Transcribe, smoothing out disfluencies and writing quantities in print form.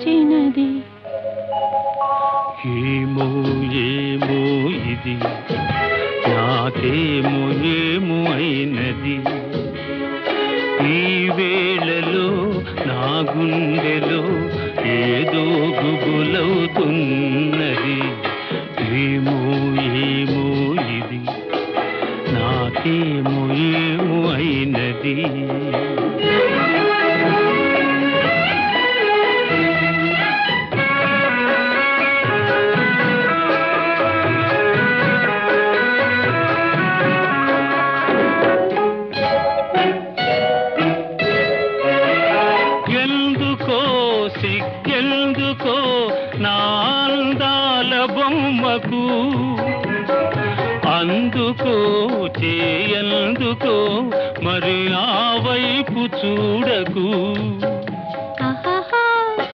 వచ్చినది. ఏమో ఏమో ఇది నాకేమో ఏమో అయినది. ఈ వేళలో నా గుండెలో ఏదో గుబులవుతున్నది. ఏమో ఏమో ఇది నాకేమో ఏమో అయినది. సిగ్గెందుకో నా అందాల బొమ్మకు, అందుకో చేయందుకో మరి ఆ వైపు చూడకు.